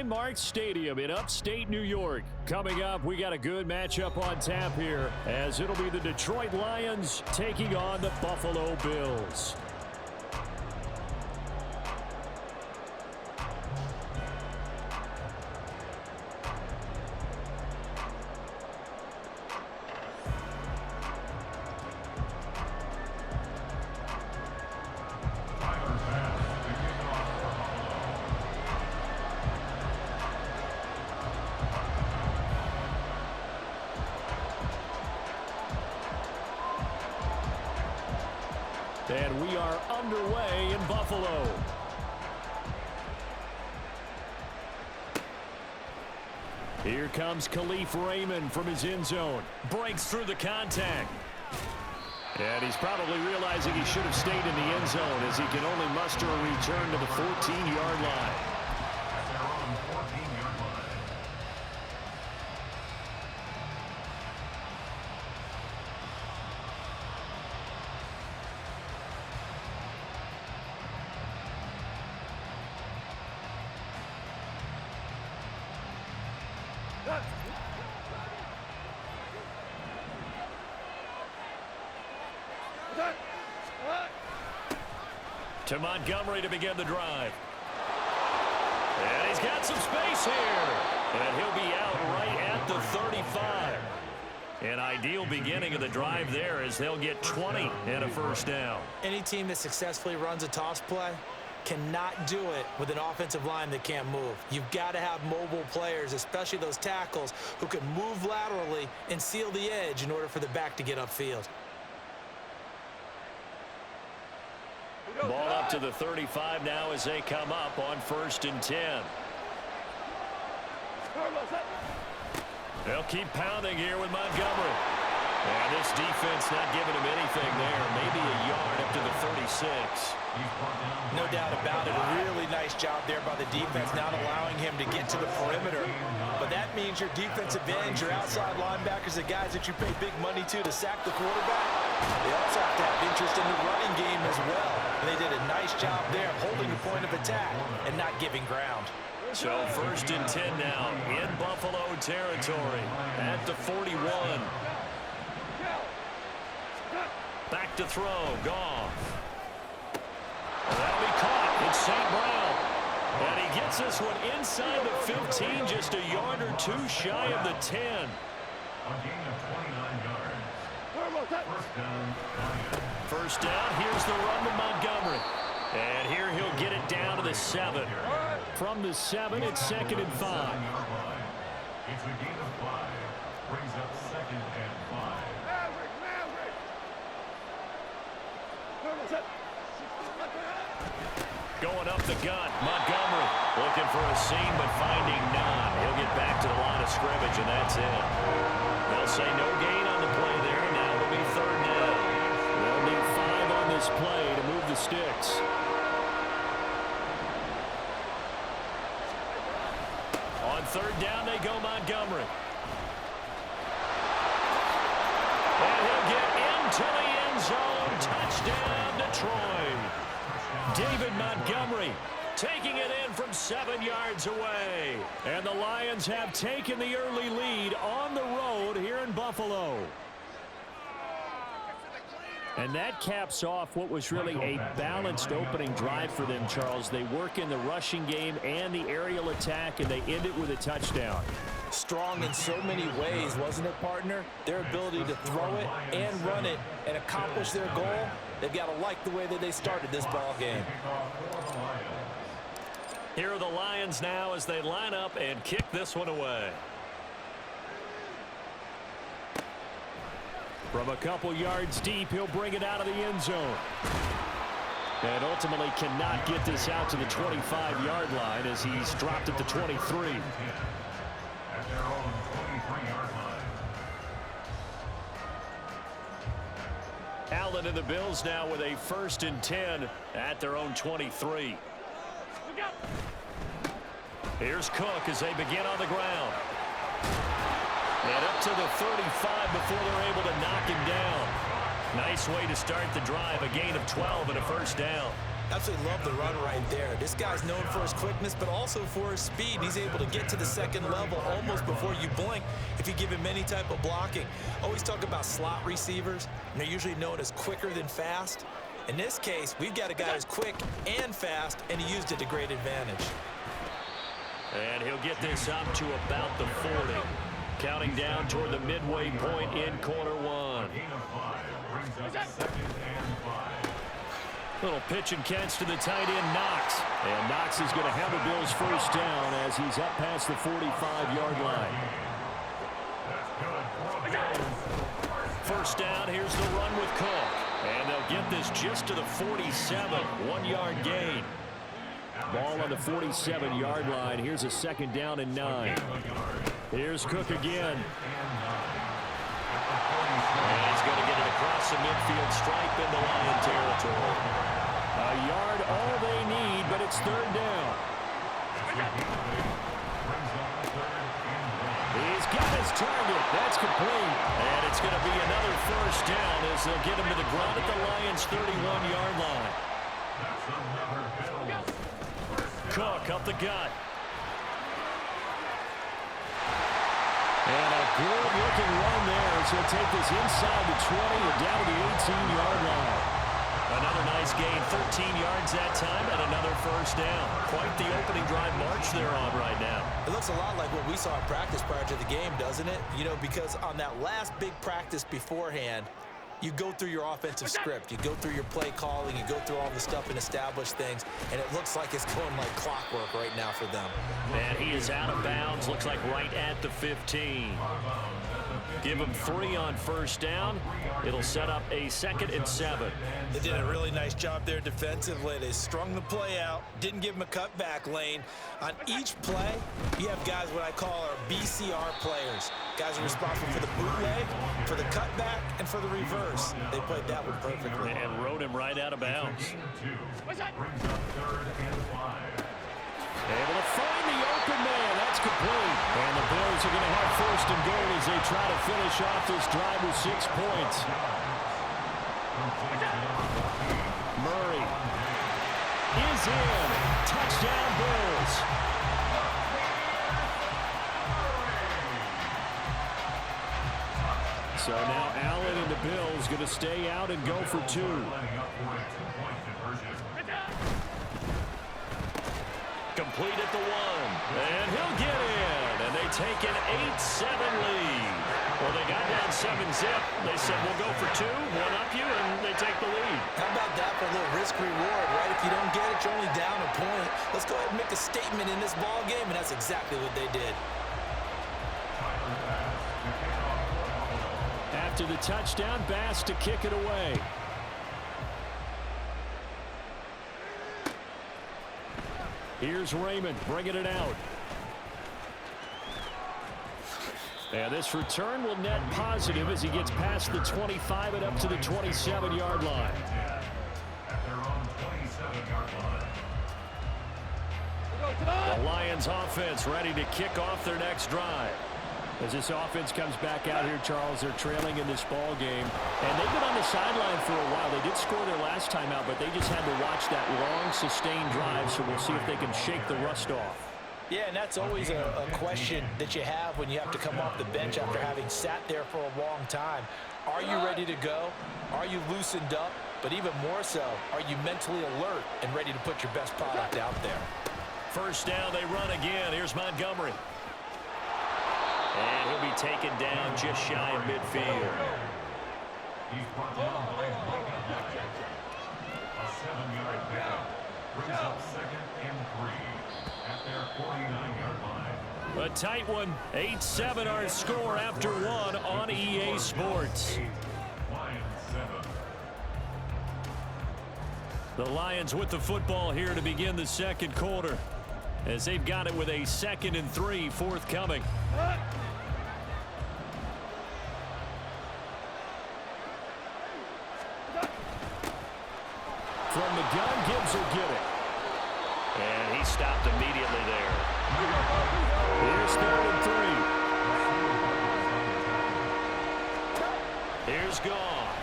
Highmark Stadium in upstate New York. Coming up, we got a good matchup on tap here, as it'll be the Detroit Lions taking on the Buffalo Bills. And we are underway in Buffalo. Here comes Khalif Raymond from his end zone. Breaks through the contact. And he's probably realizing he should have stayed in the end zone, as he can only muster a return to the 14-yard line. To Montgomery to begin the drive. And he's got some space here. And he'll be out right at the 35. An ideal beginning of the drive there, as they'll get 20 and a first down. Any team that successfully runs a toss play cannot do it with an offensive line that can't move. You've got to have mobile players, especially those tackles, who can move laterally and seal the edge in order for the back to get upfield. Ball up to the 35 now as they come up on 1st and 10. They'll keep pounding here with Montgomery. And this defense not giving him anything there. Maybe a yard up to the 36. No doubt about it. A really nice job there by the defense, not allowing him to get to the perimeter. But that means your defensive ends, your outside linebackers, the guys that you pay big money to sack the quarterback, they also have to have interest in the running game as well. And they did a nice job there of holding the point of attack and not giving ground. So 1st and 10 now in Buffalo territory at the 41. Back to throw. Goff. That'll be caught. It's St. Brown. And he gets this one inside the 15, just a yard or two shy of the 10. A gain of 29 yards. First down. Here's the run to Montgomery. And here he'll get it down to the 7. From the 7, it's 2nd and 5. It's a gain of 5. Brings up 2nd and 5. Going up the gut, Montgomery looking for a seam but finding none. He'll get back to the line of scrimmage, and that's it. They'll say no gain on the play there. Now it'll be 3rd down. They'll need 5 on this play to move the sticks. On 3rd down they go Montgomery. And he'll get into the end zone. Touchdown, Detroit. David Montgomery taking it in from 7 yards away. And the Lions have taken the early lead on the road here in Buffalo. And that caps off what was really a balanced opening drive for them, Charles. They work in the rushing game and the aerial attack, and they end it with a touchdown. Strong in so many ways, wasn't it, partner? Their ability to throw it and run it and accomplish their goal, they've got to like the way that they started this ball game. Here are the Lions now as they line up and kick this one away. From a couple yards deep, he'll bring it out of the end zone. And ultimately cannot get this out to the 25-yard line as he's dropped at the 23. At their own 23-yard line. Allen and the Bills now with a 1st and 10 at their own 23. Here's Cook as they begin on the ground. And up to the 35 before they're able to knock him down. Nice way to start the drive, a gain of 12 and a first down. Absolutely love the run right there. This guy's known for his quickness, but also for his speed. He's able to get to the second level almost before you blink if you give him any type of blocking. Always talk about slot receivers, and they're usually known as quicker than fast. In this case, we've got a guy who's quick and fast, and he used it to great advantage. And he'll get this up to about the 40. Counting down toward the midway point in quarter one. Gain of 5 brings up 2nd and 5. Little pitch and catch to the tight end, Knox. And Knox is going to have the Bills first down as he's up past the 45-yard line. First down, here's the run with Cook. And they'll get this just to the 47, 1-yard gain. Ball on the 47-yard line. Here's a second down and 9. Here's Cook again. And he's going to get it across the midfield stripe into Lion territory. A yard all they need, but it's third down. He's got his target. That's complete. And it's going to be another first down as they'll get him to the ground at the Lions' 31-yard line. Cook up the gut. And a good-looking run there as he'll take this inside the 20 and down to the 18-yard line. Another nice gain, 13 yards that time, and another first down. Quite the opening drive march they're on right now. It looks a lot like what we saw in practice prior to the game, doesn't it? You know, because on that last big practice beforehand, you go through your offensive script. You go through your play calling. You go through all the stuff and establish things. And it looks like it's going like clockwork right now for them. And he is out of bounds. Looks like right at the 15. Give him 3 on first down. It'll set up a 2nd and 7. They did a really nice job there defensively. They strung the play out. Didn't give him a cutback lane. On each play, you have guys what I call our BCR players. Guys are responsible for the bootleg, for the cutback, and for the reverse. They played that one perfectly. And rode him right out of bounds. Brings up 3rd and 5. Able to find the open man. That's complete. And the Bills are going to have first and goal as they try to finish off this drive with 6 points. Murray is in. Touchdown, Bills. So now Allen and the Bills going to stay out and go for 2. Complete at the 1. And he'll get in. And they take an 8-7 lead. Well, they got down 7-zip. They said, we'll go for 2, one up you, and they take the lead. How about that for a little risk-reward, right? If you don't get it, you're only down a point. Let's go ahead and make a statement in this ball game, and that's exactly what they did. After the touchdown, Bass to kick it away. Here's Raymond bringing it out. And this return will net positive as he gets past the 25 and up to the 27-yard line. At their own 27-yard line. The Lions offense ready to kick off their next drive. As this offense comes back out here, Charles, they're trailing in this ball game. And they've been on the sideline for a while. They did score their last time out, but they just had to watch that long, sustained drive, so we'll see if they can shake the rust off. Yeah, and that's always a question that you have when you have to come off the bench after having sat there for a long time. Are you ready to go? Are you loosened up? But even more so, are you mentally alert and ready to put your best product out there? First down, they run again. Here's Montgomery. And he'll be taken down just shy of midfield. He's brought down by Micah Patrick. A 7-yard pickup. Brings up 2nd and 3 at their 49-yard line. A tight one. 8-7 our score after 1 on EA Sports. Lions 7. The Lions with the football here to begin the second quarter, as they've got it with a 2nd and 3 forthcoming. From the gun, Gibbs will get it. And he stopped immediately there. Here's 3rd and 3. Here's Goff.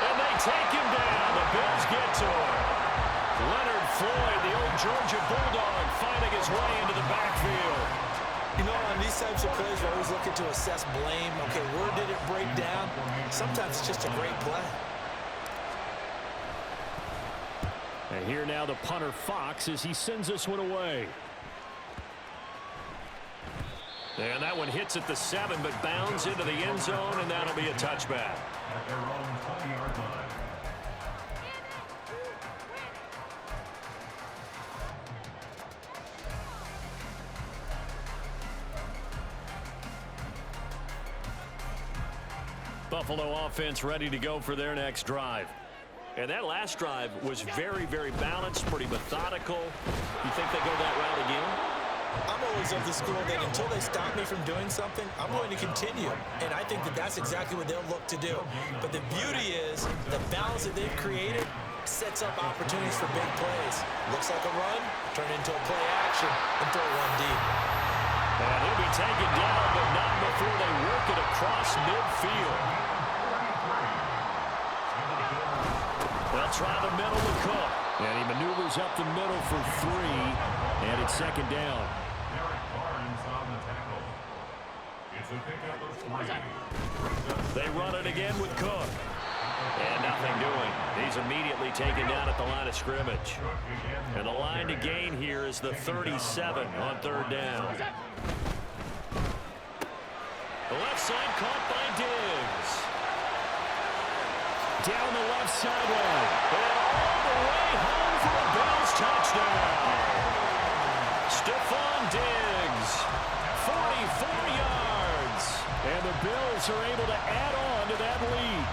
And they take him down. The Bills Floyd, the old Georgia Bulldog, finding his way into the backfield. You know, on these types of plays, we're always looking to assess blame. Okay, where did it break down? Sometimes it's just a great play. And here now the punter Fox as he sends this one away. And that one hits at the 7, but bounds into the end zone, and that'll be a touchback. At their own 20-yard line. Buffalo offense ready to go for their next drive. And that last drive was very, very balanced, pretty methodical. You think they go that route again? I'm always of the school that until they stop me from doing something, I'm going to continue. And I think that that's exactly what they'll look to do. But the beauty is the balance that they've created sets up opportunities for big plays. Looks like a run, turn into a play action, and throw one deep. And he'll be taken down, but not before they work it across midfield. They'll try the middle to Cook. And he maneuvers up the middle for 3, and it's second down. It's a pickup of 3. They run it again with Cook. And nothing doing. He's immediately taken down at the line of scrimmage. And the line to gain here is the 37 on third down. The left side caught by Diggs. Down the left sideline. And all the way home for a Bills touchdown. Stephon Diggs, 44 yards. And the Bills are able to add on to that lead.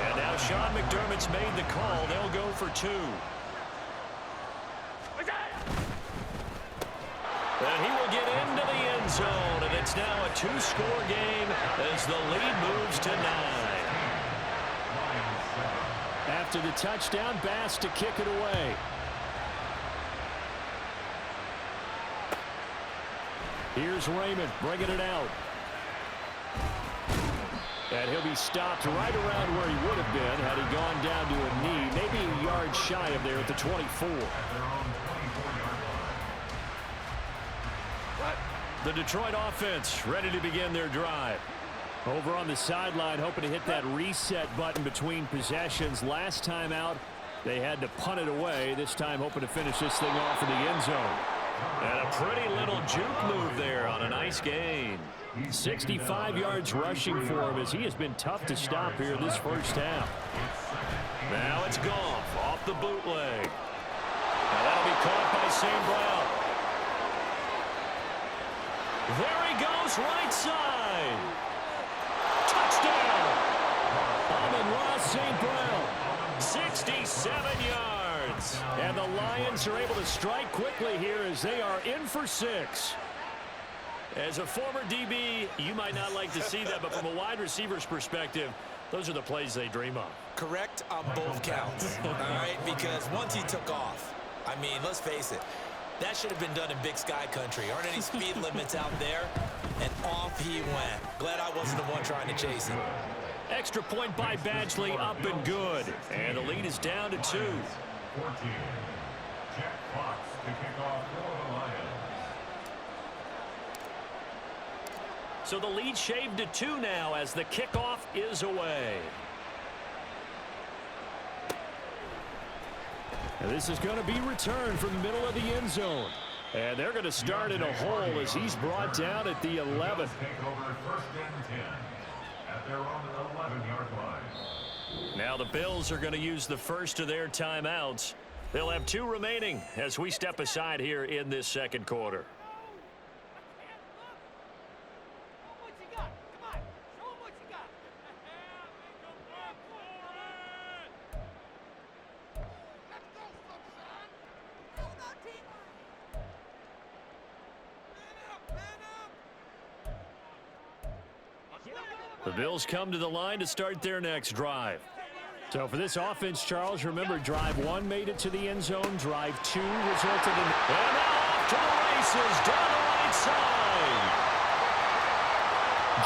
And now Sean McDermott's made the call. They'll go for 2. And he will get into the end zone. And it's now a 2-score game as the lead moves to 9. After the touchdown, Bass to kick it away. Here's Raymond bringing it out. And he'll be stopped right around where he would have been had he gone down to a knee, maybe a yard shy of there at the 24. The Detroit offense ready to begin their drive. Over on the sideline, hoping to hit that reset button between possessions. Last time out, they had to punt it away. This time, hoping to finish this thing off in the end zone. And a pretty little juke move there on a nice gain. 65 yards rushing for him as he has been tough to stop here this first half. Now it's Goff off the bootleg. Now that'll be caught by St. Brown. There he goes, right side. Touchdown! Amon-Ra St. Brown, 67 yards. And the Lions are able to strike quickly here as they are in for 6. As a former DB, you might not like to see that, but from a wide receiver's perspective, those are the plays they dream of. Correct on both counts, all right? Because once he took off, I mean, let's face it, that should have been done in Big Sky country. Aren't any speed limits out there? And off he went. Glad I wasn't the one trying to chase him. Extra point by Badgley, up and good. And the lead is down to 2. 14. Jack Fox to kick off for the Lions. So the lead shaved to 2 now as the kickoff is away. And this is going to be returned from the middle of the end zone. And they're going to start in a hole as he's brought down at the 11. Take over 1st and 10 at their own 11-yard line. Now the Bills are going to use the first of their timeouts. They'll have 2 remaining as we step aside here in this second quarter. The Bills come to the line to start their next drive. So for this offense, Charles, remember drive 1 made it to the end zone. Drive 2 resulted in... And now off to the races down the right side.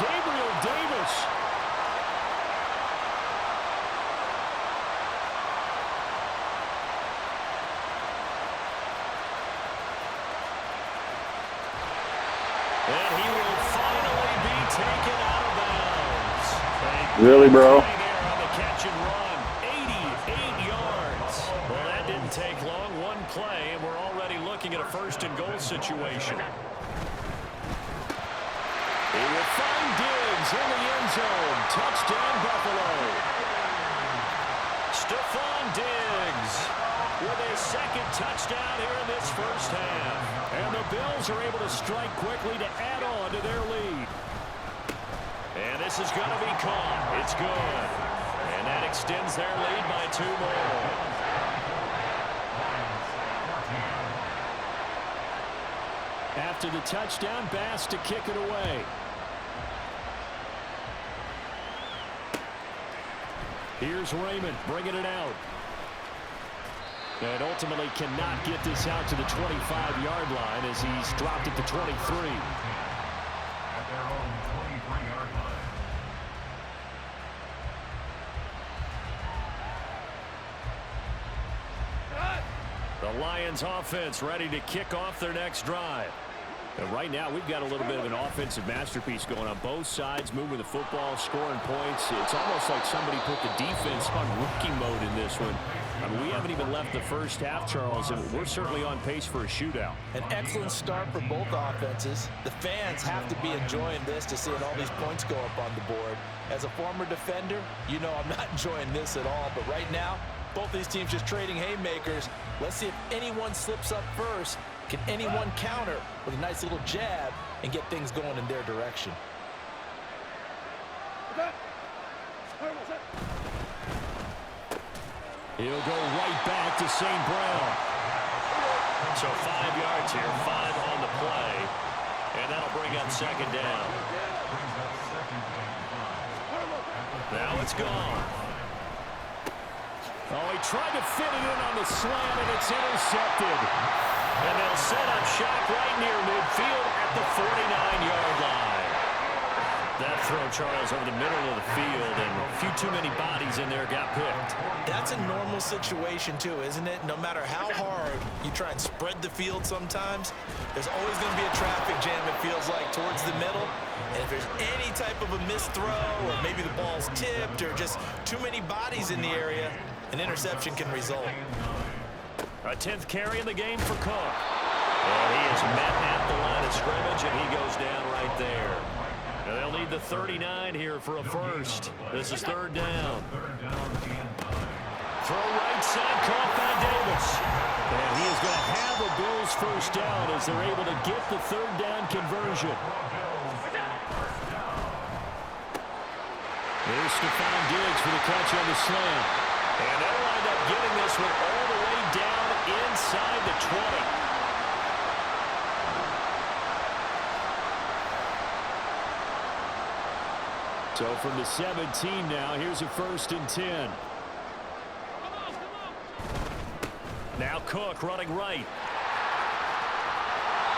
Gabriel Davis. Really, bro? There on the catch and run. 88 yards. Well, that didn't take long. One play, and we're already looking at a first-and-goal situation. He will find Diggs in the end zone. Touchdown, Buffalo. Stephon Diggs with a second touchdown here in this first half. And the Bills are able to strike quickly to add on to their lead. And this is going to be caught. It's good. And that extends their lead by 2 more. After the touchdown, Bass to kick it away. Here's Raymond bringing it out. And ultimately cannot get this out to the 25-yard line as he's dropped at the 23. At their own 23-yard line. The Lions offense ready to kick off their next drive. And right now, we've got a little bit of an offensive masterpiece going on both sides, moving the football, scoring points. It's almost like somebody put the defense on rookie mode in this one. I mean, we haven't even left the first half, Charles, and we're certainly on pace for a shootout. An excellent start for both offenses. The fans have to be enjoying this to seeing all these points go up on the board. As a former defender, you know I'm not enjoying this at all. But right now, both these teams just trading haymakers. Let's see if anyone slips up first. Can anyone counter with a nice little jab and get things going in their direction? He'll go right back to St. Brown. So 5 yards here, 5 on the play. And that'll bring up second down. Now it's gone. Oh, he tried to fit it in on the slant, and it's intercepted. And they'll set up shop right near midfield at the 49-yard line. That throw, Charles, over the middle of the field, and a few too many bodies in there got picked. That's a normal situation, too, isn't it? No matter how hard you try and spread the field sometimes, there's always going to be a traffic jam, it feels like, towards the middle. And if there's any type of a missed throw, or maybe the ball's tipped, or just too many bodies in the area, an interception can result. A 10th carry in the game for Cook. And he is met at the line of scrimmage, and he goes down right there. And they'll need the 39 here for a first. This is third down. Throw right side, caught by Davis. And he is going to have the Bills first down as they're able to get the third down conversion. There's Stephon Diggs for the catch on the slant. And they'll wind up getting this one all the way down inside the 20. So from the 17 now, here's a 1st and 10. Now Cook running right.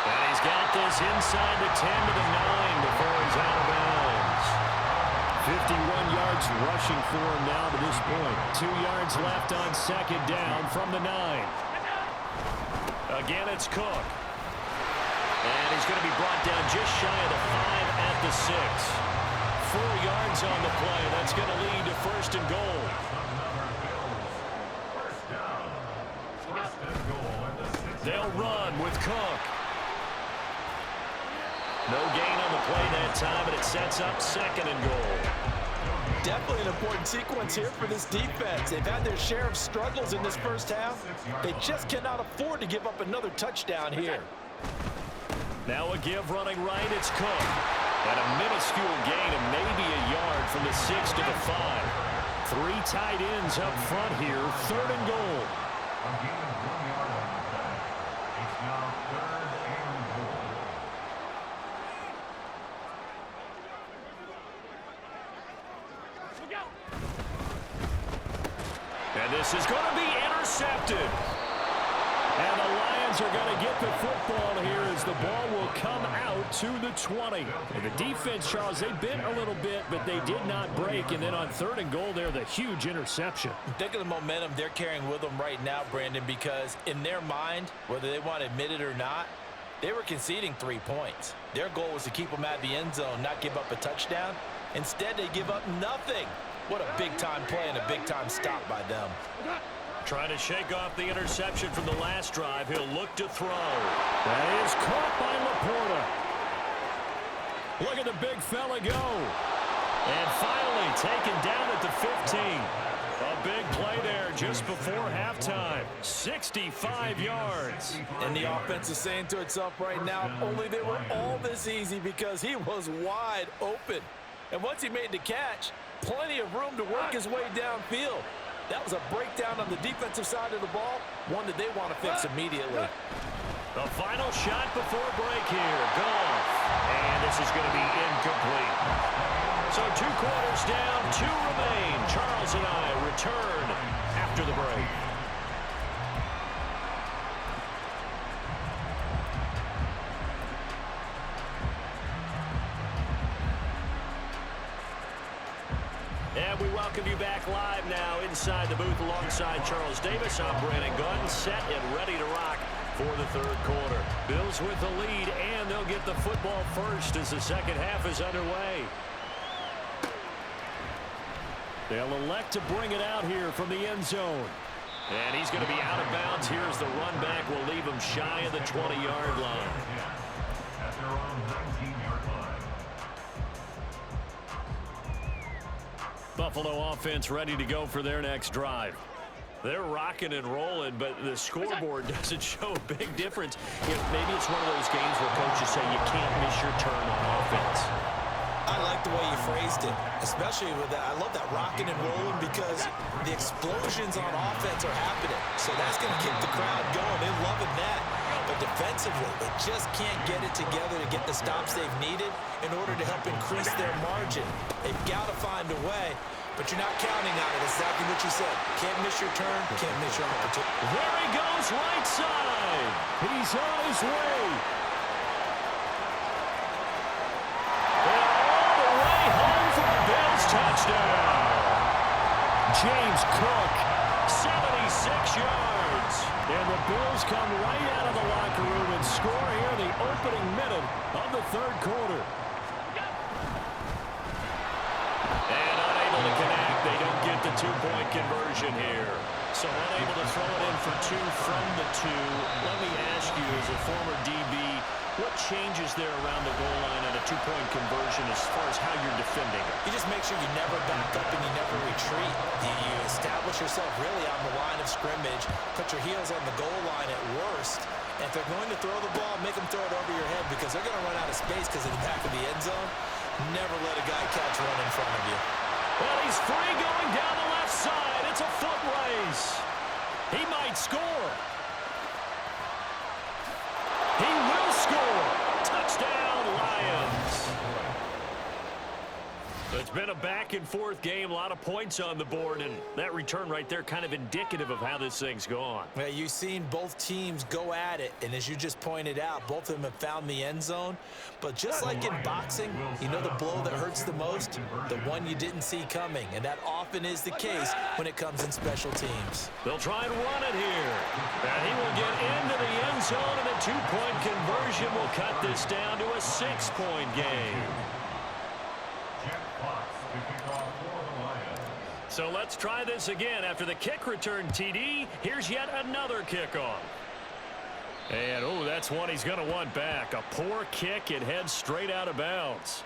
And he's got this inside the 10 to the 9 before he's out of bounds. 51 yards rushing for him now to this point. 2 yards left on second down from the 9. Again, it's Cook. And he's going to be brought down just shy of the 5 at the 6. 4 yards on the play. That's going to lead to 1st and goal. They'll run with Cook. No gain on the play that time, and it sets up 2nd and goal. Definitely an important sequence here for this defense. They've had their share of struggles in this first half. They just cannot afford to give up another touchdown here. Now a give running right, it's Cook. And a minuscule gain of maybe a yard from the 6 to the 5. 3 tight ends up front here, 3rd and goal. And this is going to be intercepted. And the Lions are going to get the football here as the ball will come out to the 20. And the defense, Charles, they bit a little bit, but they did not break. And then on 3rd and goal there, the huge interception. Think of the momentum they're carrying with them right now, Brandon, because in their mind, whether they want to admit it or not, they were conceding 3 points. Their goal was to keep them out of the end zone, not give up a touchdown. Instead, they give up nothing. What a big-time play and a big-time stop by them. Trying to shake off the interception from the last drive. He'll look to throw. That is caught by Laporta. Look at the big fella go. And finally taken down at the 15. A big play there just before halftime. 65 yards. And the offense is saying to itself right now, only they were all this easy because he was wide open. And once he made the catch, plenty of room to work his way downfield. That was a breakdown on the defensive side of the ball, one that they want to fix immediately. The final shot before break here. Goff. And this is going to be incomplete. So 2 quarters down, 2 remain. Charles and I return after the break. And we welcome you back live now inside the booth alongside Charles Davis. I'm Brandon Gunn, set and ready to rock for the third quarter. Bills with the lead, and they'll get the football first as the second half is underway. They'll elect to bring it out here from the end zone. And he's going to be out of bounds. Here's the run back. We'll leave him shy of the 20-yard line. At their own 19-yard line. Buffalo offense ready to go for their next drive. They're rocking and rolling, but the scoreboard doesn't show a big difference. Maybe it's one of those games where coaches say you can't miss your turn on offense. I like the way you phrased it, especially with that. I love that rocking and rolling because the explosions on offense are happening. So that's going to keep the crowd going. They're loving that. But defensively, they just can't get it together to get the stops they've needed in order to help increase their margin. They've got to find a way, but you're not counting on it. Exactly what you said. Can't miss your turn, can't miss your opportunity. There he goes, right side. He's on his way. Touchdown. James Cook, 76 yards. And the Bills come right out of the locker room and score here in the opening minute of the third quarter. And unable to connect. They don't get the 2-point conversion here. So unable to throw it in for 2 from the 2. Let me ask you, as a former DB, what changes there around the goal line at a 2-point conversion as far as how you're defending it? You just make sure you never back up and you never retreat. You establish yourself really on the line of scrimmage, put your heels on the goal line at worst, and if they're going to throw the ball, make them throw it over your head because they're going to run out of space because of the back of the end zone. Never let a guy catch one in front of you. Well, he's free going down the left side. It's a foot race. He might score. He will score. Touchdown, Lions. It's been a back-and-forth game, a lot of points on the board, and that return right there kind of indicative of how this thing's gone. Well, you've seen both teams go at it, and as you just pointed out, both of them have found the end zone. But just like in boxing, you know the blow that hurts the most? The one you didn't see coming, and that often is the case when it comes in special teams. They'll try and run it here. And he will get into the end zone, and a 2-point conversion will cut this down to a 6-point game. So let's try this again. After the kick return TD, here's yet another kickoff. And, oh, that's one he's going to want back. A poor kick. It heads straight out of bounds.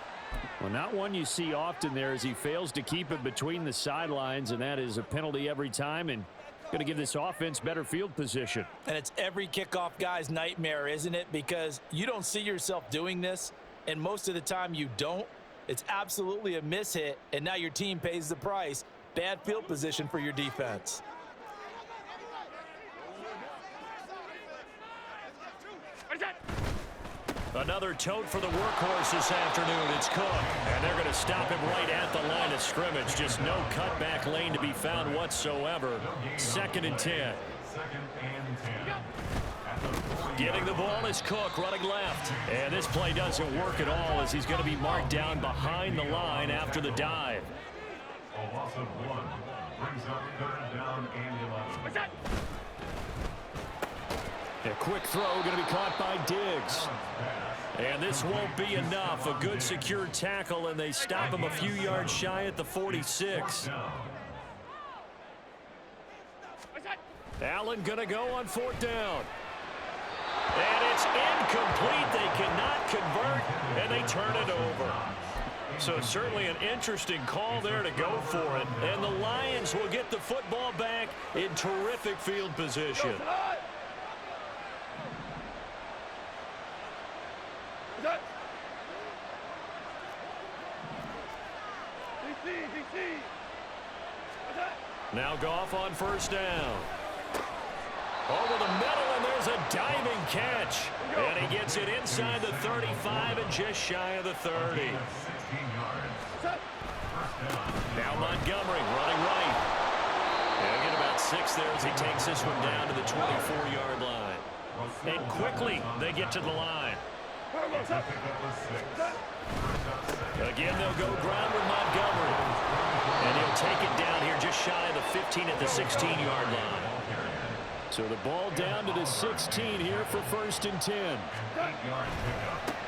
Well, not one you see often there as he fails to keep it between the sidelines, and that is a penalty every time and going to give this offense better field position. And it's every kickoff guy's nightmare, isn't it? Because you don't see yourself doing this, and most of the time you don't. It's absolutely a mishit, and now your team pays the price. Bad field position for your defense. Another tote for the workhorse this afternoon. It's Cook, and they're going to stop him right at the line of scrimmage. Just no cutback lane to be found whatsoever. 2nd and 10. Getting the ball is Cook running left. And this play doesn't work at all as he's going to be marked down behind the line after the dive. A loss of 1 brings up 3rd down and 11. A quick throw going to be caught by Diggs. And this won't be enough. A good secure tackle, and they stop him a few yards shy at the 46. Allen going to go on 4th down. And it's incomplete. They cannot convert, and they turn it over. So certainly an interesting call there to go for it. And the Lions will get the football back in terrific field position. Now Goff on 1st down. Over the middle, and there's a diving catch. And he gets it inside the 35 and just shy of the 30. Now Montgomery running right. He'll get about 6 there as he takes this one down to the 24-yard line. And quickly, they get to the line. Again, they'll go ground with Montgomery. And he'll take it down here just shy of the 15 at the 16-yard line. So the ball down to the 16 here for 1st and 10.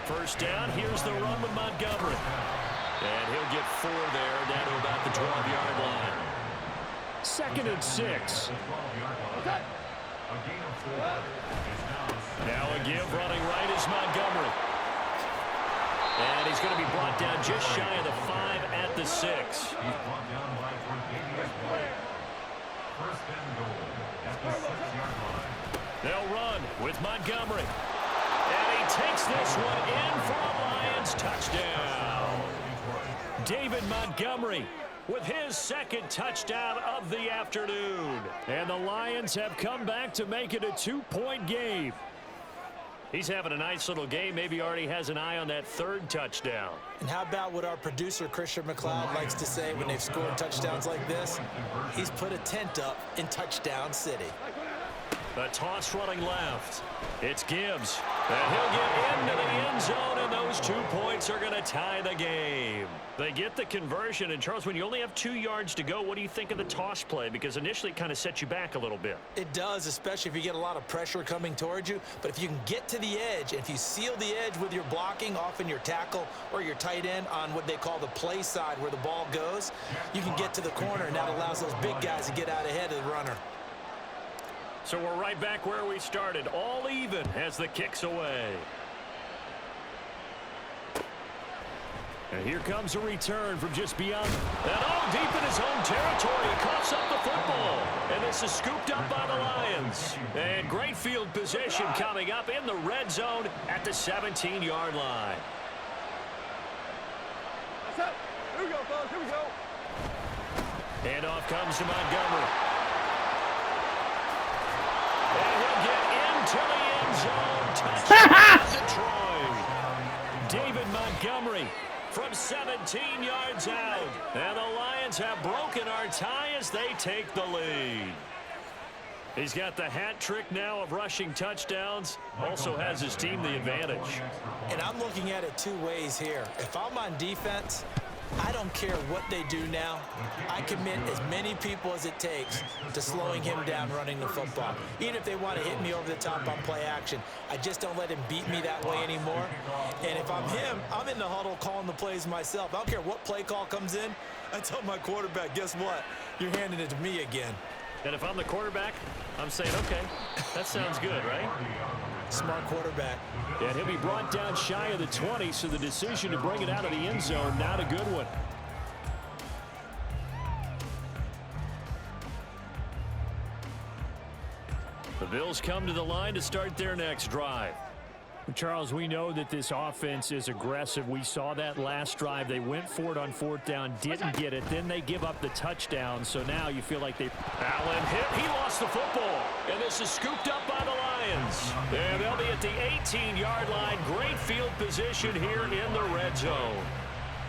1st down, here's the run with Montgomery. And he'll get 4 there down to about the 12-yard line. 2nd and 6. Now a give running right is Montgomery. And he's going to be brought down just shy of the 5 at the 6. They'll run with Montgomery. And he takes this one in for a Lions touchdown. David Montgomery with his 2nd touchdown of the afternoon. And the Lions have come back to make it a 2-point game. He's having a nice little game. Maybe already has an eye on that 3rd touchdown. And how about what our producer, Christian McLeod, likes to say when they've scored touchdowns like this? He's put a tent up in Touchdown City. The toss running left. It's Gibbs. And he'll get into the end zone, and those 2 points are going to tie the game. They get the conversion. And, Charles, when you only have 2 yards to go, what do you think of the toss play? Because initially it kind of sets you back a little bit. It does, especially if you get a lot of pressure coming towards you. But if you can get to the edge, if you seal the edge with your blocking, often your tackle or your tight end on what they call the play side where the ball goes, you can get to the corner, and that allows those big guys to get out ahead of the runner. So we're right back where we started, all even as the kick's away. And here comes a return from just beyond. And deep in his own territory, he coughs up the football. And this is scooped up by the Lions. And great field position coming up in the red zone at the 17-yard line. Here we go, fellas, here we go. Handoff comes to Montgomery. And he'll get into the end zone. Touchdown Detroit. David Montgomery from 17 yards out. And the Lions have broken our tie as they take the lead. He's got the hat trick now of rushing touchdowns. Also has his team the advantage. And I'm looking at it 2 ways here. If I'm on defense, I don't care what they do now. I commit as many people as it takes to slowing him down running the football. Even if they want to hit me over the top on play action, I just don't let him beat me that way anymore. And if I'm him, I'm in the huddle calling the plays myself. I don't care what play call comes in. I tell my quarterback, guess what? You're handing it to me again. And if I'm the quarterback, I'm saying, okay, that sounds good, right? Smart quarterback. And he'll be brought down shy of the 20, so the decision to bring it out of the end zone, not a good one. The Bills come to the line to start their next drive. Charles, we know that this offense is aggressive. We saw that last drive. They went for it on 4th down, didn't get it. Then they give up the touchdown. So now you feel like they... Allen hit. He lost the football. And this is scooped up by the Lions. And they'll be at the 18-yard line. Great field position here in the red zone.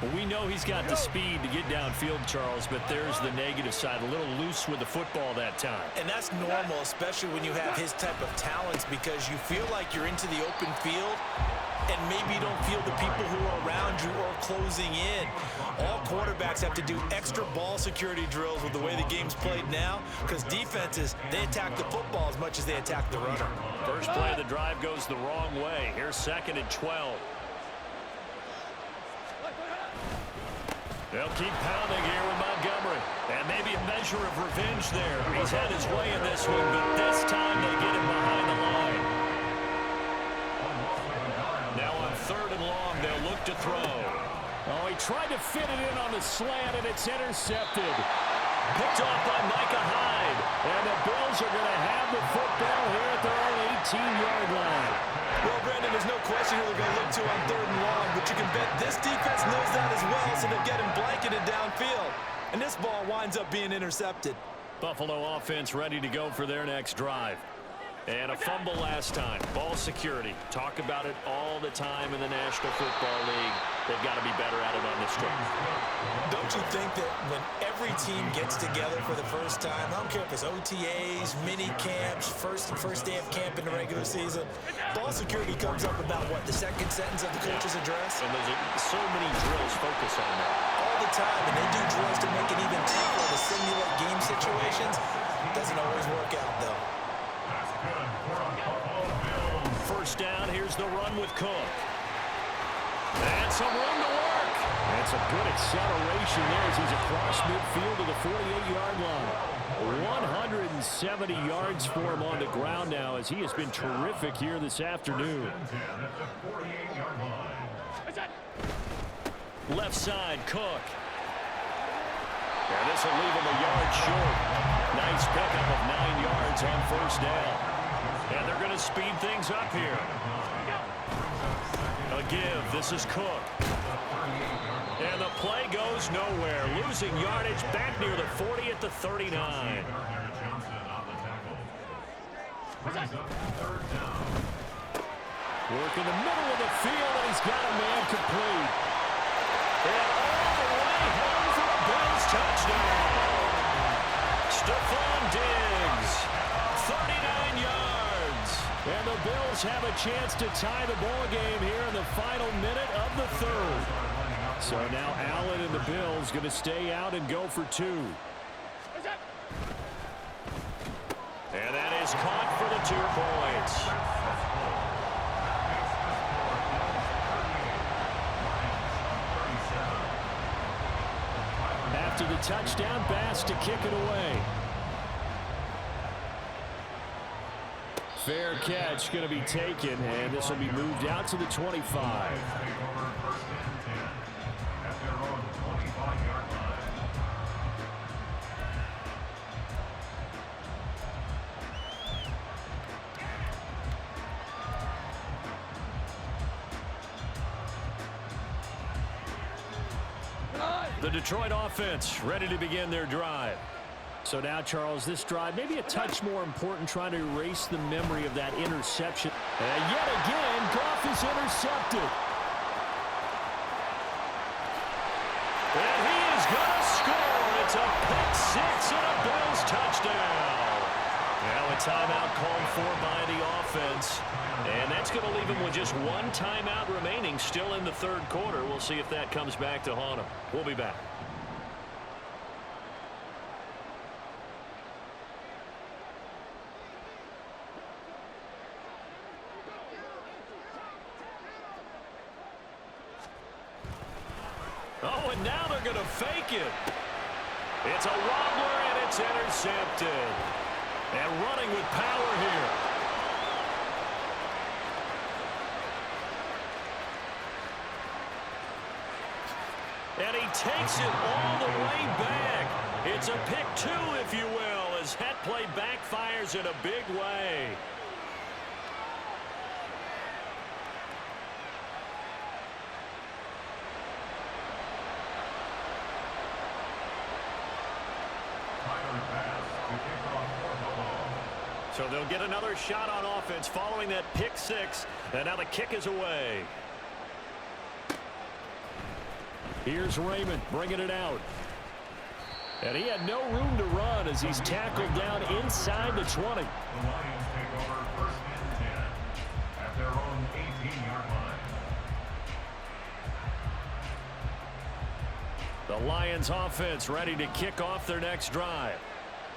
Well, we know he's got the speed to get downfield, Charles, but there's the negative side. A little loose with the football that time. And that's normal, especially when you have his type of talents, because you feel like you're into the open field and maybe you don't feel the people who are around you or closing in. All quarterbacks have to do extra ball security drills with the way the game's played now, because defenses, they attack the football as much as they attack the runner. First play of the drive goes the wrong way. Here's 2nd and 12. They'll keep pounding here with Montgomery. And maybe a measure of revenge there. He's had his way in this one, but this time they get him behind the line. Now on 3rd and long, they'll look to throw. Oh, he tried to fit it in on the slant, and it's intercepted. Picked off by Micah Hyde. And the Bills are going to have the football here at their own 18-yard line. Well, Brandon, there's no question who they're going to look to on 3rd and long, but you can bet this defense knows that as well, so they're getting blanketed downfield. And this ball winds up being intercepted. Buffalo offense ready to go for their next drive. And a fumble last time. Ball security. Talk about it all the time in the National Football League. They've got to be better at it on this trip. Don't you think that when every team gets together for the first time, I don't care if it's OTAs, mini camps, first day of camp in the regular season, ball security comes up about what, the second sentence of the coach's address? And there's so many drills focus on that. All the time, and they do drills to make it even tougher to simulate game situations. Doesn't always work out, though. First down, here's the run with Cook. And some room to work. That's a good acceleration there as he's across midfield to the 48-yard line. 170 yards for him on the ground now as he has been terrific here this afternoon. Left side, Cook. And this will leave him a yard short. Nice pickup of 9 yards on first down. And they're going to speed things up here. A give. This is Cook. And the play goes nowhere. Losing yardage back near the 40 at the 39. Work in the middle of the field, and he's got a man complete. And all the way home for a Bills touchdown. Stephon Diggs, 39 yards. And the Bills have a chance to tie the ball game here in the final minute of the 3rd. So now Allen and the Bills going to stay out and go for 2. And that is caught for the 2 points. After the touchdown, Bass to kick it away. Fair catch going to be taken, and this will be moved out to the 25. The Detroit offense ready to begin their drive. So now, Charles, this drive maybe a touch more important, trying to erase the memory of that interception. And yet again, Goff is intercepted. And he is going to score. It's a pick six and a Bills touchdown. Now a timeout called for by the offense. And that's going to leave him with just one timeout remaining still in the 3rd quarter. We'll see if that comes back to haunt him. We'll be back. Oh, and now they're going to fake it. It's a wobbler, and it's intercepted. And running with power here. And he takes it all the way back. It's a pick 2, if you will, as that play backfires in a big way. So they'll get another shot on offense following that pick 6. And now the kick is away. Here's Raymond bringing it out. And he had no room to run as he's tackled down inside the 20. The Lions take over 1st and 10 at their own 18-yard line. The Lions offense ready to kick off their next drive.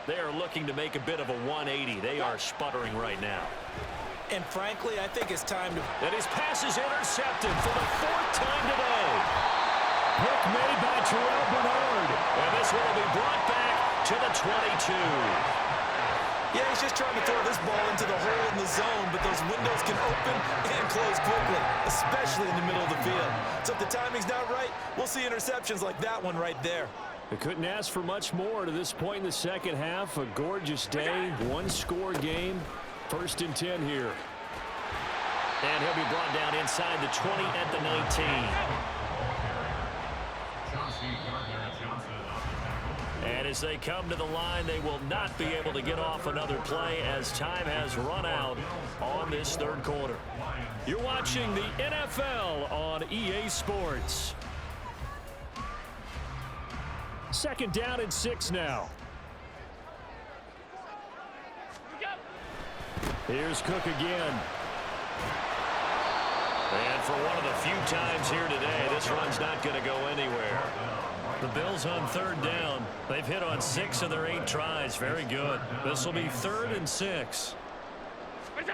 They are looking to make a bit of a 180. They are sputtering right now. And frankly, I think it's time to... And his pass is intercepted for the 4th time today. Pick made by Terrell Bernard. And this one will be brought back to the 22. Yeah, he's just trying to throw this ball into the hole in the zone, but those windows can open and close quickly, especially in the middle of the field. So if the timing's not right, we'll see interceptions like that one right there. They couldn't ask for much more to this point in the second half. A gorgeous day, one-score game. 1st and 10 here. And he'll be brought down inside the 20 at the 19. And as they come to the line, they will not be able to get off another play as time has run out on this 3rd quarter. You're watching the NFL on EA Sports. 2nd down and 6 now. Here's Cook again. And for one of the few times here today, this run's not going to go anywhere. The Bills on 3rd down. They've hit on 6 of their 8 tries. Very good. This will be 3rd and 6. And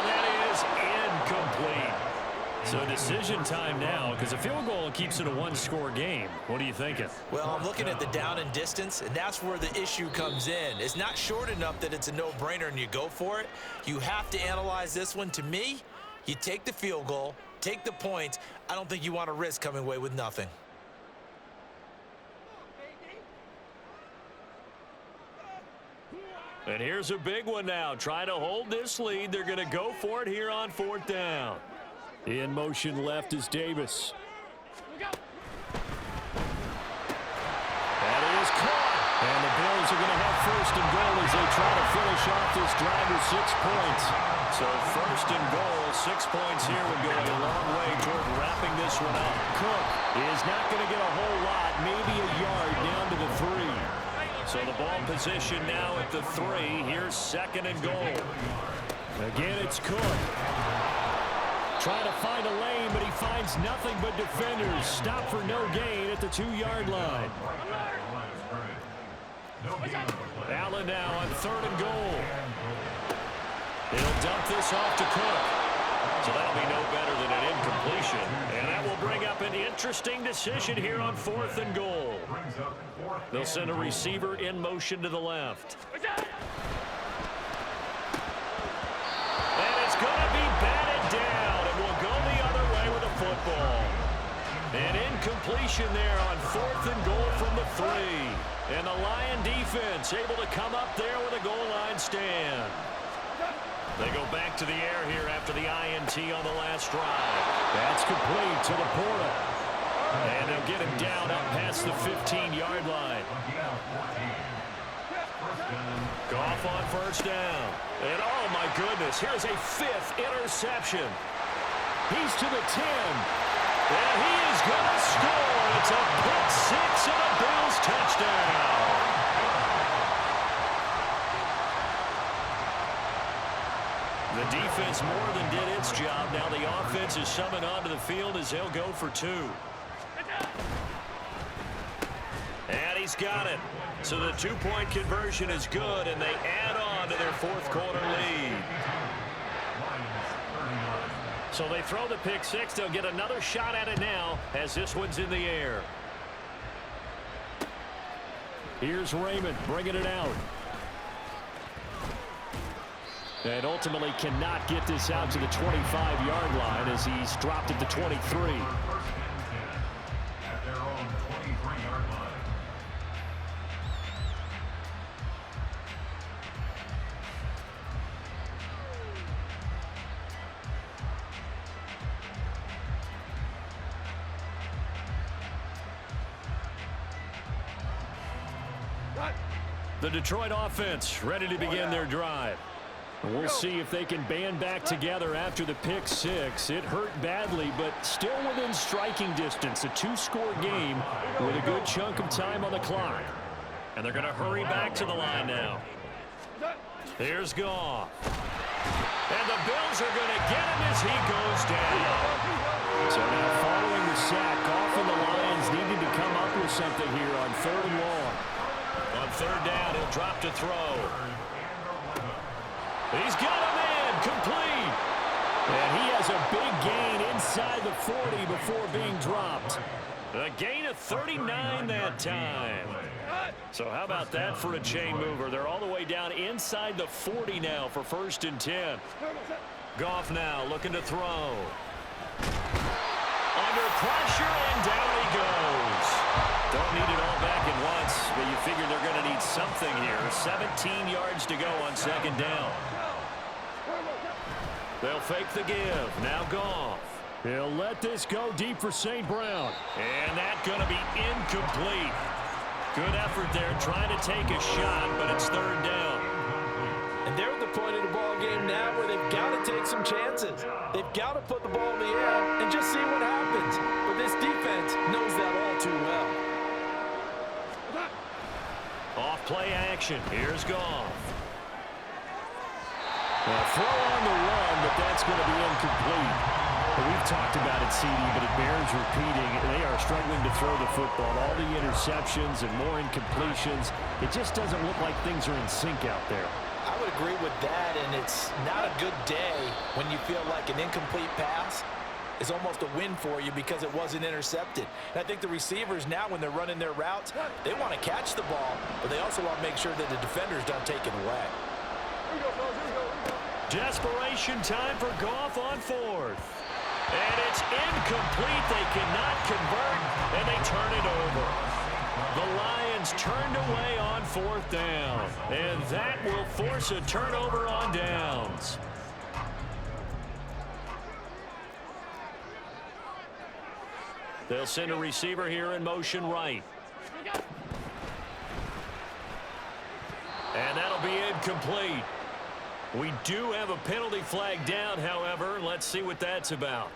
that is incomplete. So decision time now, because a field goal keeps it a one-score game. What are you thinking? Well, I'm looking at the down and distance, and that's where the issue comes in. It's not short enough that it's a no-brainer and you go for it. You have to analyze this one. To me, you take the field goal, take the points. I don't think you want to risk coming away with nothing. And here's a big one now. Trying to hold this lead. They're going to go for it here on 4th down. In motion left is Davis. That is caught. And the Bills are going to have 1st and goal as they try to finish off this drive with 6 points. So 1st and goal, 6 points here would go a long way toward wrapping this one up. Cook is not going to get a whole lot, maybe a yard down to the 3. So the ball position now at the 3. Here's 2nd and goal. Again, it's Cook. Trying to find a lane, but he finds nothing but defenders. Stop for no gain at the 2-yard line. Allen now on 3rd and goal. He'll dump this off to Cook. So that'll be no better than an incompletion. And that will bring up an interesting decision here on 4th and goal. They'll send a receiver in motion to the left. And it's going to be batted down. Football. An incompletion there on 4th and goal from the 3. And the Lion defense able to come up there with a goal line stand. They go back to the air here after the INT on the last drive. That's complete to Laporta. And they'll get him down up past the 15-yard line. Goff on 1st down. And oh my goodness, here's a 5th interception. He's to the 10. And he is going to score. It's a pick 6 and a Bills touchdown. The defense more than did its job. Now the offense is summoned onto the field as they'll go for 2. And he's got it. So the 2-point conversion is good, and they add on to their 4th quarter lead. So they throw the pick 6. They'll get another shot at it now as this one's in the air. Here's Raymond bringing it out. And ultimately cannot get this out to the 25-yard line as he's dropped at the 23. At their own 23-yard line. The Detroit offense ready to begin their drive. And we'll see if they can band back together after the pick 6. It hurt badly, but still within striking distance. A 2-score game with a good chunk of time on the clock. And they're going to hurry back to the line now. Here's Goff. And the Bills are going to get him as he goes down. So now following the sack. Goff and the Lions needing to come up with something here on 3rd and long. On 3rd down, he'll drop to throw. He's got him in. Complete. And he has a big gain inside the 40 before being dropped. A gain of 39 that time. So how about that for a chain mover? They're all the way down inside the 40 now for 1st and 10. Goff now looking to throw. Under pressure, and down he goes. Don't need it all back at once, but you figure they're going to need something here. 17 yards to go on 2nd down. They'll fake the give. Now Goff. He'll let this go deep for St. Brown. And that's going to be incomplete. Good effort there trying to take a shot, but it's 3rd down. And they're at the point of the ball game now where they've got to take some chances. They've got to put the ball in the air and just see what happens. But this defense knows that all too well. Off play action. Here's Goff. Throw on the run, but that's going to be incomplete. We've talked about it, CD, but it bears repeating. They are struggling to throw the football. All the interceptions and more incompletions. It just doesn't look like things are in sync out there. I would agree with that, and it's not a good day when you feel like an incomplete pass is almost a win for you because it wasn't intercepted. And I think the receivers now, when they're running their routes, they want to catch the ball, but they also want to make sure that the defenders don't take it away. Desperation time for Goff on 4th. And it's incomplete. They cannot convert, and they turn it over. The Lions turned away on 4th down, and that will force a turnover on downs. They'll send a receiver here in motion right. And that'll be incomplete. We do have a penalty flag down, however. Let's see what that's about.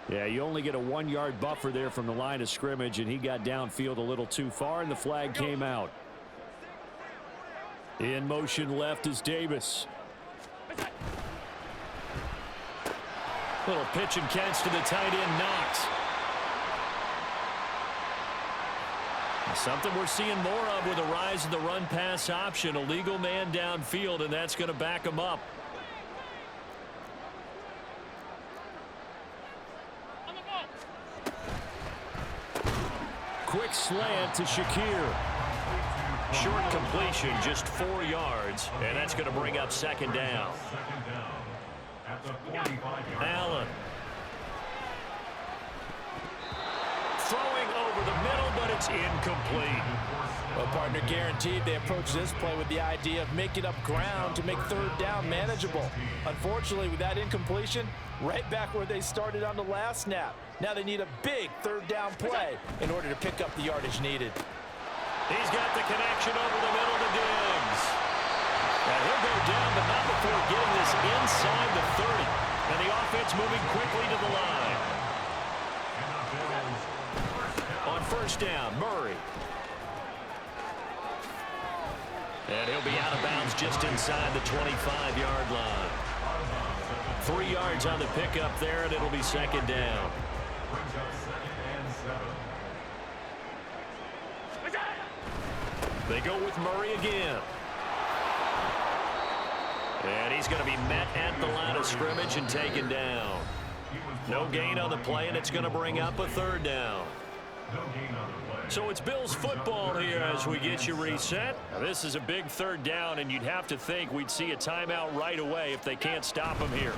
Yeah, you only get a 1-yard buffer there from the line of scrimmage, and he got downfield a little too far, and the flag came out. In motion left is Davis. Little pitch and catch to the tight end, Knox. Something we're seeing more of with a rise in the run-pass option. A legal man downfield, and that's going to back him up. Quick slant to Shakir. Short completion, just 4 yards, and that's going to bring up 2nd down. Allen. Throwing over the middle, but it's incomplete. Well, partner, guaranteed they approach this play with the idea of making up ground to make 3rd down manageable. Unfortunately, with that incompletion, right back where they started on the last snap. Now they need a big 3rd down play in order to pick up the yardage needed. He's got the connection over the middle to Diggs. And he'll go down, but not before getting this inside the 30. And the offense moving quickly to the line. On 1st down, Murray. And he'll be out of bounds just inside the 25-yard line. 3 yards on the pickup there, and it'll be 2nd down. They go with Murray again. And he's going to be met at the line of scrimmage and taken down. No gain on the play, and it's going to bring up a 3rd down. So it's Bills football here as we get you reset. Now this is a big 3rd down, and you'd have to think we'd see a timeout right away if they can't stop him here.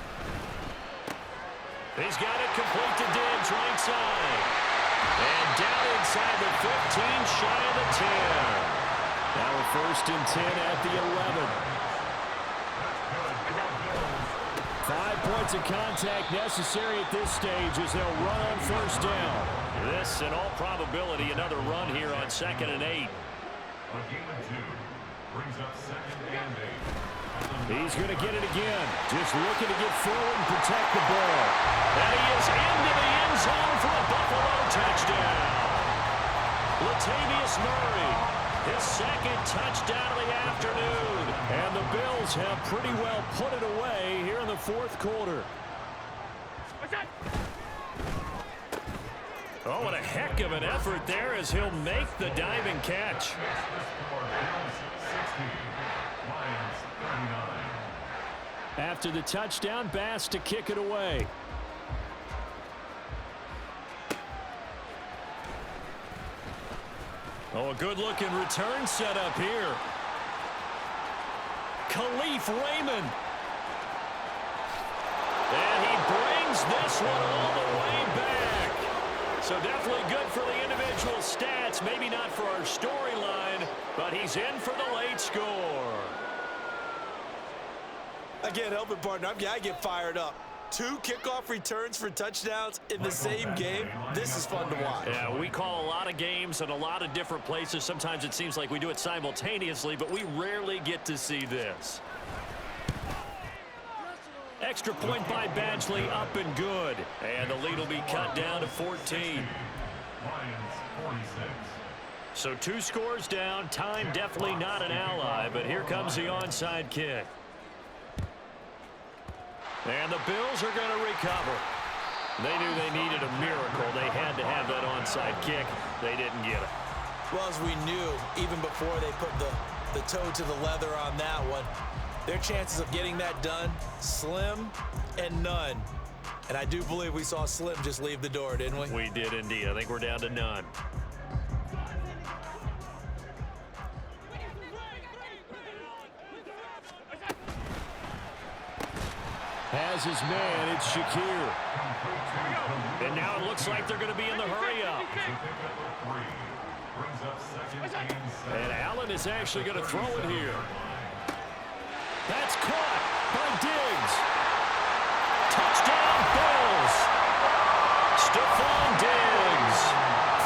He's got it complete to Diggs, right side. And down inside the 15, shy of the 10. Now a 1st and 10 at the 11. 5 points of contact necessary at this stage as they'll run on 1st down. This, in all probability, another run here on 2nd and 8. He's going to get it again. Just looking to get forward and protect the ball. And he is into the end zone for a Buffalo touchdown. Latavius Murray, his 2nd touchdown of the afternoon. And the Bills have pretty well put it away here in the 4th quarter. Oh, what a heck of an effort there as he'll make the diving catch. After the touchdown, Bass to kick it away. Oh, a good-looking return set up here. Khalif Raymond. And he brings this one all the way back. So definitely good for the individual stats. Maybe not for our storyline, but he's in for the late score. I can't help it, partner. I get fired up. 2 kickoff returns for touchdowns in the same game. This is fun to watch. Yeah, we call a lot of games in a lot of different places. Sometimes it seems like we do it simultaneously, but we rarely get to see this. Extra point by Badgley, up and good. And the lead will be cut down to 14. So 2 scores down. Time definitely not an ally, but here comes the onside kick. And the Bills are going to recover. They knew they needed a miracle. They had to have that onside kick. They didn't get it. Well, as we knew, even before they put the toe to the leather on that one, their chances of getting that done, slim and none. And I do believe we saw Slim just leave the door, didn't we? We did indeed. I think we're down to none. Has his man, it's Shakir. And now it looks like they're going to be in the hurry-up. And Allen is actually going to throw it here. That's caught by Diggs. Touchdown, Bills. Stephon Diggs,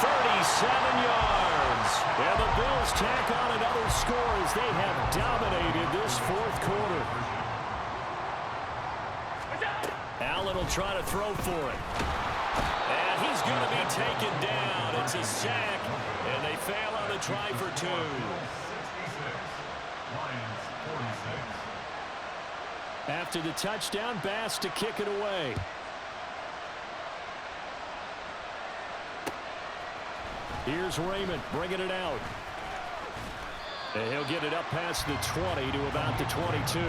37 yards. And the Bills tack on another score as they have dominated this 4th quarter. Allen will try to throw for it. And he's going to be taken down. It's a sack, and they fail on the try for 2. After the touchdown, Bass to kick it away. Here's Raymond bringing it out. And he'll get it up past the 20 to about the 22.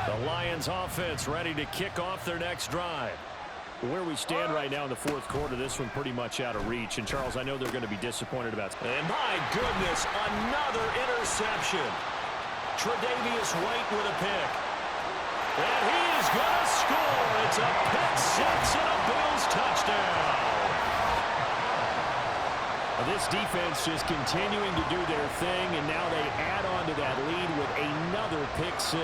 The Lions offense ready to kick off their next drive. Where we stand right now in the 4th quarter, this one pretty much out of reach. And, Charles, I know they're going to be disappointed about it. And, my goodness, another interception. Tre'Davious White with a pick. And he is going to score. It's a pick 6 and a Bills touchdown. This defense just continuing to do their thing, and now they add on to that lead with another pick 6.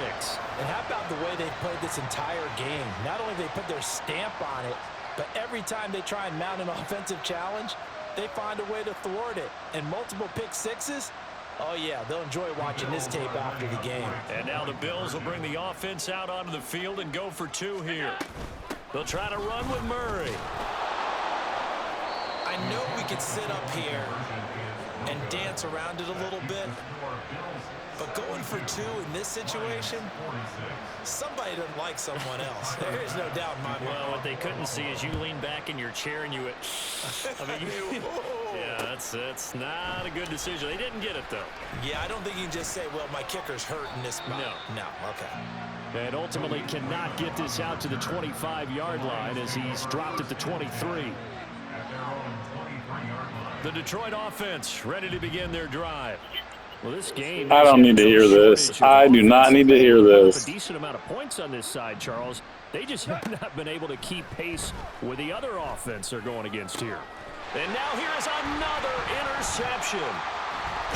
And how about the way they played this entire game? Not only they put their stamp on it, but every time they try and mount an offensive challenge, they find a way to thwart it. And multiple pick 6s, oh yeah, they'll enjoy watching this tape after the game. And now the Bills will bring the offense out onto the field and go for 2 here. They'll try to run with Murray. I know we could sit up here and dance around it a little bit, but going for 2 in this situation, somebody doesn't like someone else. There is no doubt in my mind. Well, what they couldn't see is you lean back in your chair and you went, yeah, that's not a good decision. They didn't get it, though. Yeah, I don't think you can just say, well, my kicker's hurt in this spot. No, okay. And ultimately cannot get this out to the 25-yard line as he's dropped at the 23. The Detroit offense ready to begin their drive. Well, this game. I don't need to hear this. I do not need to hear this. A decent amount of points on this side, Charles. They just have not been able to keep pace with the other offense they're going against here. And now here is another interception.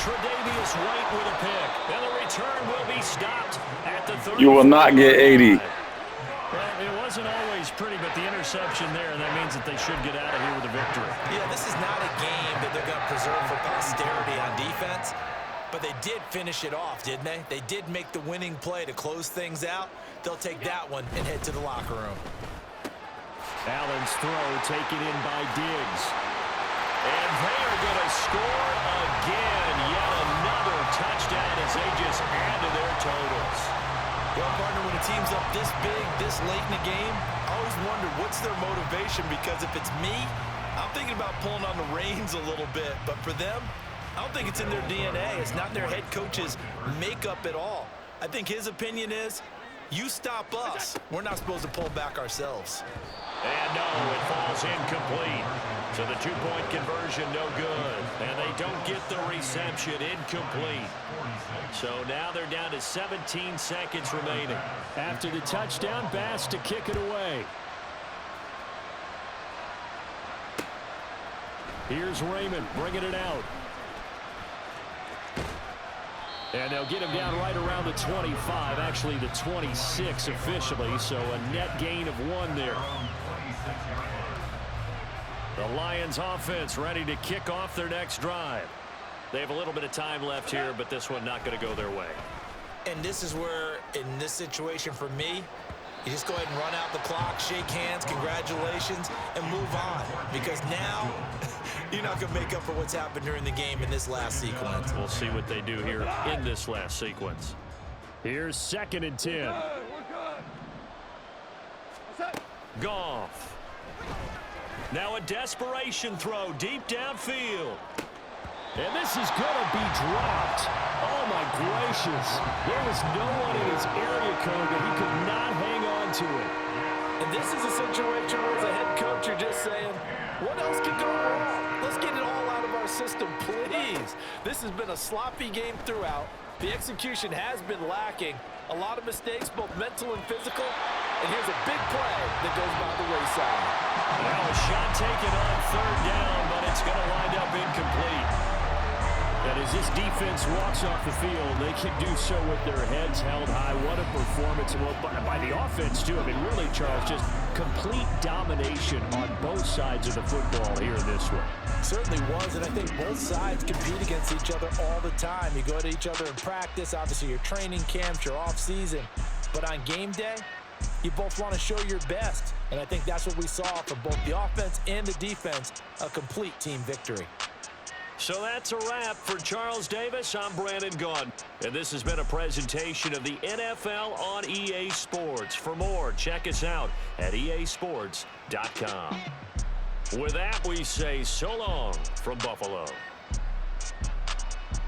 Tre'Davious White with a pick. And the return will be stopped at the 30. You will not get 80. Well, it wasn't always pretty, but the interception there, and that means that they should get out of here with a victory. Yeah, this is not a game that they're going to preserve for posterity on defense, but they did finish it off, didn't they? They did make the winning play to close things out. They'll take that one and head to the locker room. Allen's throw taken in by Diggs. And they are going to score again. Yet another touchdown as they just add to their total. partner, when a team's up this big, this late in the game, I always wonder what's their motivation, because if it's me, I'm thinking about pulling on the reins a little bit. But for them, I don't think it's in their DNA. It's not in their head coach's makeup at all. I think his opinion is, you stop us. We're not supposed to pull back ourselves. And no, it falls incomplete. So the two-point conversion, no good. And they don't get the reception, incomplete. So now they're down to 17 seconds remaining. After the touchdown, Bass to kick it away. Here's Raymond bringing it out. And they'll get him down right around the 25, actually the 26 officially, so a net gain of 1 there. The Lions offense ready to kick off their next drive. They have a little bit of time left here, but this one not going to go their way. And this is where, in this situation for me, you just go ahead and run out the clock, shake hands, congratulations, and move on. Because now, you're not going to make up for what's happened during the game in this last sequence. We'll see what they do here in this last sequence. Here's 2nd and 10. Goff. Now a desperation throw deep downfield. And this is going to be dropped. Oh, my gracious. There was no one in his area code that he could not hang on to it. And this is a situation where, as a head coach, you're just saying, what else could go wrong? Let's get it all out of our system, please. This has been a sloppy game throughout. The execution has been lacking. A lot of mistakes, both mental and physical. And here's a big play that goes by the wayside. Now a shot taken on 3rd down, but it's going to wind up incomplete. And as this defense walks off the field, they can do so with their heads held high. What a performance by the offense, too. I mean, really, Charles, just complete domination on both sides of the football here in this one. Certainly was, and I think both sides compete against each other all the time. You go to each other in practice, obviously your training camps, your off-season. But on game day, you both want to show your best. And I think that's what we saw from both the offense and the defense, a complete team victory. So that's a wrap for Charles Davis. I'm Brandon Gaudin. And this has been a presentation of the NFL on EA Sports. For more, check us out at easports.com. With that, we say so long from Buffalo.